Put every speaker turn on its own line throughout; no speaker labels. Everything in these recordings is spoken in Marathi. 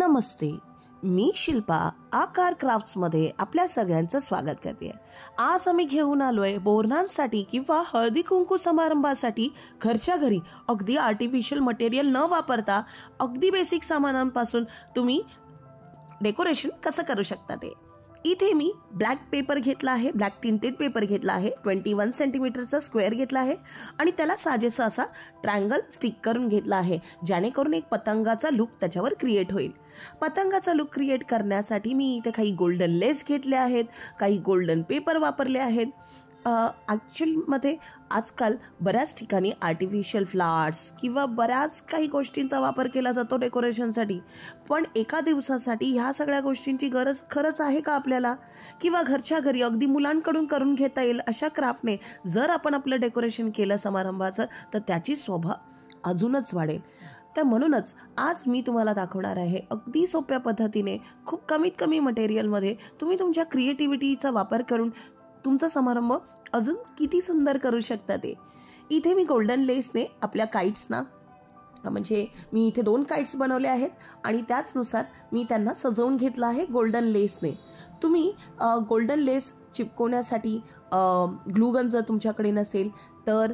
नमस्ते, मी शिल्पा आकार क्राफ्ट्समध्ये आपल्या सगळ्यांचं स्वागत करते। आज आम्ही घेऊन आलोय बोरनांसाठी किंवा हळदी कुंकू समारंभासाठी घरच्या घरी अगदी आर्टिफिशियल मटेरियल न वापरता अगदी बेसिक सामानांपासून तुम्ही डेकोरेशन कसं करू शकता ते। इथे मी ब्लॅक पेपर घेतला आहे, ब्लॅक टिंटेड पेपर घेतला आहे, 21 सेंटीमीटरचा स्क्वेअर घेतला आहे आणि त्याला साजेसा असा ट्रायंगल स्टिक करून घेतला आहे, जेणेकरून एक पतंगाचा लुक त्याच्यावर क्रिएट होईल। पतंगाचा लुक क्रिएट करण्यासाठी मी इथे काही गोल्डन लेस घेतले आहेत, काही गोल्डन पेपर वापरले आहेत। ॲक्च्युअलमध्ये आजकाल बऱ्याच ठिकाणी आर्टिफिशियल फ्लावर्स किंवा बऱ्याच काही गोष्टींचा वापर केला जातो डेकोरेशनसाठी, पण एका दिवसासाठी ह्या सगळ्या गोष्टींची गरज खरंच आहे का आपल्याला? किंवा घरच्या घरी अगदी मुलांकडून करून घेता येईल अशा क्राफ्टने जर आपण आपलं डेकोरेशन केलं समारंभाचं तर त्याची शोभा अजूनच वाढेल। तर म्हणूनच आज मी तुम्हाला दाखवणार आहे अगदी सोप्या पद्धतीने खूप कमीत कमी मटेरियलमध्ये तुम्ही तुमच्या क्रिएटिव्हिटीचा वापर करून तुमचा समारंभ अजून किती सुंदर करू शकता ते। इथे मी गोल्डन लेसने आपल्या काइट्सना, म्हणजे मी इथे 2 काइट्स बनवले आहेत आणि त्याचनुसार मी त्यांना सजवून घेतलं आहे गोल्डन लेसने। तुम्ही गोल्डन लेस चिपकवण्यासाठी ग्लूगन जर तुमच्याकडे नसेल तर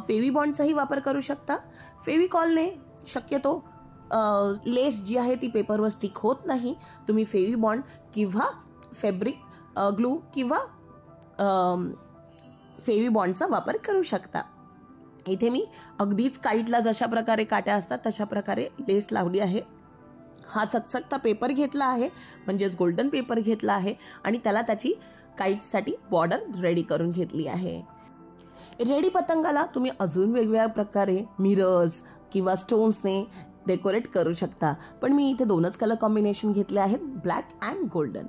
फेविबॉन्डचाही वापर करू शकता। फेविकॉलने शक्यतो लेस जी आहे ती पेपरवर स्टिक होत नाही। तुम्ही फेविबॉन्ड किंवा फॅब्रिक ग्लू किंवा फेविबॉन्डचा वापर करू शकता। इथे मी अगदीच काइटला जशा प्रकारे काट्या असतात तशा प्रकारे लेस लावली आहे। हा चकचकता पेपर घेतला आहे, म्हणजेच गोल्डन पेपर घेतला आहे आणि त्याला त्याची काइटसाठी बॉर्डर रेडी करून घेतली आहे। रेडी पतंगाला तुम्ही अजून वेगवेगळ्या प्रकारे मिरर्स किंवा स्टोन्सने डेकोरेट करू शकता, पण मी इथे 2च कलर कॉम्बिनेशन घेतले आहेत, ब्लॅक अँड गोल्डन।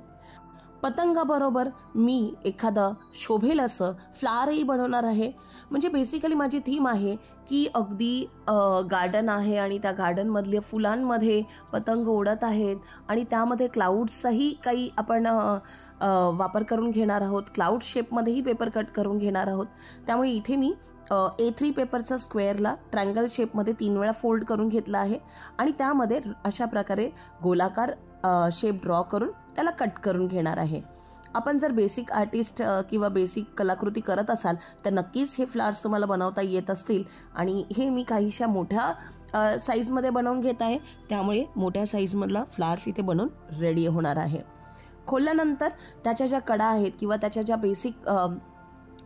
पतंगाबरोबर मी एखादं शोभेल असं फ्लावरही बनवणार आहे। म्हणजे बेसिकली माझी थीम आहे की अगदी गार्डन आहे आणि त्या गार्डनमधल्या फुलांमध्ये पतंग उडत आहेत आणि त्यामध्ये क्लाउड्सचाही काही आपण वापर करून घेणार आहोत। क्लाउड शेपमध्येही पेपर कट करून घेणार आहोत। त्यामुळे इथे मी A3 पेपरचा स्क्वेअरला ट्रायंगल शेपमध्ये 3 वेळा फोल्ड करून घेतला आहे आणि त्यामध्ये अशा प्रकारे गोलाकार शेप ड्रॉ करून त्याला कट करून घेणार आहे। आपण जर बेसिक आर्टिस्ट किंवा बेसिक कलाकृती करत असाल तर नक्कीच हे फ्लावर्स तुम्हाला बनवता येत असतील आणि हे मी काहीशा मोठ्या साईजमध्ये बनवून घेत आहे, त्यामुळे मोठ्या साईजमधला फ्लावर्स इथे बनवून रेडी होणार आहे। खोलल्यानंतर त्याच्या ज्या कडा आहेत किंवा त्याच्या ज्या बेसिक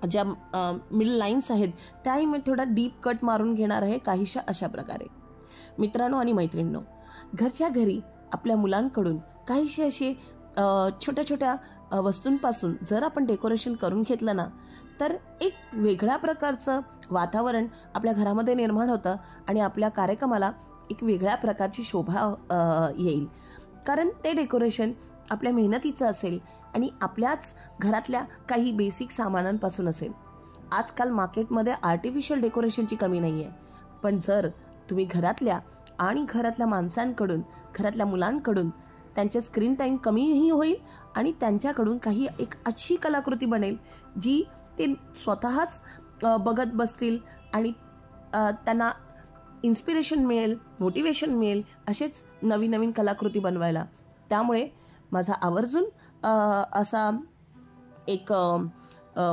ज्या मिडल लाईन्स आहेत त्याही मी थोडा डीप कट मारून घेणार आहे, काहीशा अशा प्रकारे। मित्रांनो आणि मैत्रिणींनो, घरच्या घरी आपल्या मुलांकडून काहीशे असे छोट्या छोट्या वस्तूंपासून जर आपण डेकोरेशन करून घेतलं ना तर एक वेगळ्या प्रकारचं वातावरण आपल्या घरामध्ये निर्माण होतं आणि आपल्या कार्यक्रमाला एक वेगळ्या प्रकारची शोभा येईल। कारण ते डेकोरेशन आपल्या मेहनतीचं असेल आणि आपल्याच घरातल्या काही बेसिक सामानांपासून असेल। आजकाल मार्केटमध्ये आर्टिफिशियल डेकोरेशनची कमी नाही आहे, पण जर तुम्ही घरातल्या माणसांकडून, घरातल्या मुलांकडून त्यांच्या स्क्रीन टाईम कमीही होईल आणि त्यांच्याकडून काही एक अशी कलाकृती बनेल जी ते स्वतःच बघत बसतील आणि त्यांना इन्स्पिरेशन मिळेल, मोटिवेशन मिळेल असेच नवीन नवीन कलाकृती बनवायला। त्यामुळे माझा आवर्जून असा एक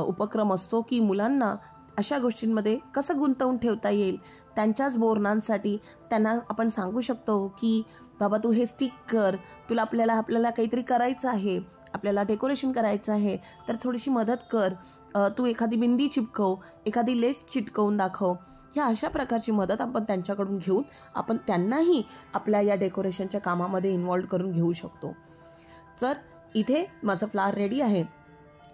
उपक्रम असतो की मुलांना अशा गोष्टींमध्ये कसं गुंतवून ठेवता येईल। त्यांच्याच बोरनांसाठी त्यांना आपण सांगू शकतो की बाबा तू हे स्टिक कर, आपल्याला काहीतरी करायचं आहे, आपल्याला डेकोरेशन करायचं आहे तर थोडीशी मदत कर, तू एखादी बिंदी चिपकव, एखादी लेस चिटकवून दाखव। ह्या अशा प्रकारची मदत आपण त्यांच्याकडून घेऊन आपण त्यांनाही आपल्या या डेकोरेशनच्या कामामध्ये इन्व्हॉल्व करून घेऊ शकतो। तर इथे माझं फ्लावर रेडी आहे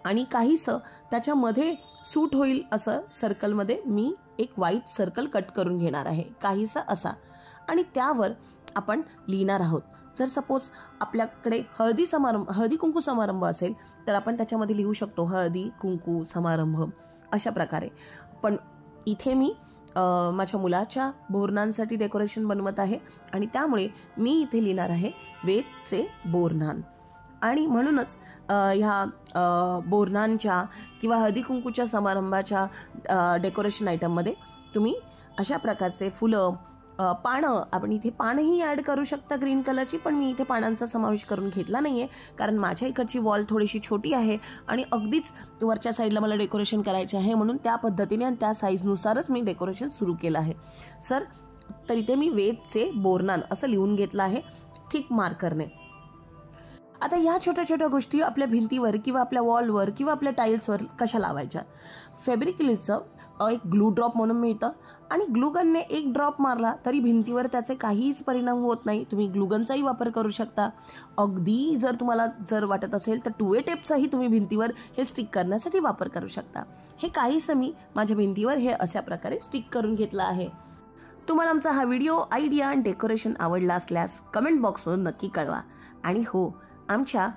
आणि काहीसं त्याच्यामध्ये सूट होईल असं सर्कलमध्ये मी एक व्हाईट सर्कल कट करून घेणार आहे, काहीसा असा, आणि त्यावर आपण लिहिणार आहोत। जर सपोज आपल्याकडे हळदी कुंकू समारंभ असेल तर आपण त्याच्यामध्ये लिहू शकतो हळदी कुंकू समारंभ अशा प्रकारे। पण इथे मी माझ्या मुलाच्या बोरनांसाठी डेकोरेशन बनवत आहे आणि त्यामुळे मी इथे लिहिणार आहे वेदचे बोरनान। आणि म्हणूनच ह्या बोरनांच्या किंवा हळदी कुंकूच्या समारंभाच्या डेकोरेशन आयटममध्ये तुम्ही अशा प्रकारचे फुलं पानं, आपण इथे पानंही ॲड करू शकता ग्रीन कलरची, पण मी इथे पानांचा समावेश करून घेतला नाही आहे, कारण माझ्या इकडची वॉल थोडीशी छोटी आहे आणि अगदीच वरच्या साईडला मला डेकोरेशन करायचे आहे, म्हणून त्या पद्धतीने आणि त्या साईजनुसारच मी डेकोरेशन सुरू केलं आहे सर. तर इथे मी वेदचे बोरनान असं लिहून घेतलं आहे ठीक मार्करने. आता ह्या छोट्या छोट्या गोष्टी आपल्या भिंतीवर किंवा आपल्या वॉलवर किंवा आपल्या टाईल्सवर कशा लावायच्या. फॅब्रिकलिसचं एक ग्लू ड्रॉप म्हणून मिळतं आणि ग्लूगनने एक ड्रॉप मारला तरी भिंतीवर त्याचे काहीच परिणाम होत नाही. तुम्ही ग्लूगनचाही वापर करू शकता. अगदी जर तुम्हाला वाटत असेल तर 2A टेपचाही तुम्ही भिंतीवर हे स्टिक करण्यासाठी वापर करू शकता. हे काहीसं मी माझ्या भिंतीवर हे अशा प्रकारे स्टिक करून घेतलं आहे. तुम्हाला आमचा हा व्हिडिओ आयडिया आणि डेकोरेशन आवडला असल्यास कमेंट बॉक्समधून नक्की कळवा. आणि हो, आमच्या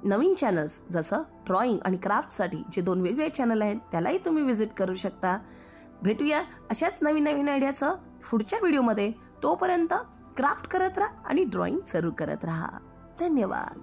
नवीन चॅनल्स जसं ड्रॉइंग आणि क्राफ्टसाठी जे 2 वेगवेगळे चॅनल आहेत त्यालाही तुम्ही व्हिजिट करू शकता. भेटूया अशाच नवीन नवीन आयडियासह पुढच्या व्हिडिओमध्ये. तोपर्यंत क्राफ्ट करत राहा आणि ड्रॉइंग सुरू करत राहा. धन्यवाद.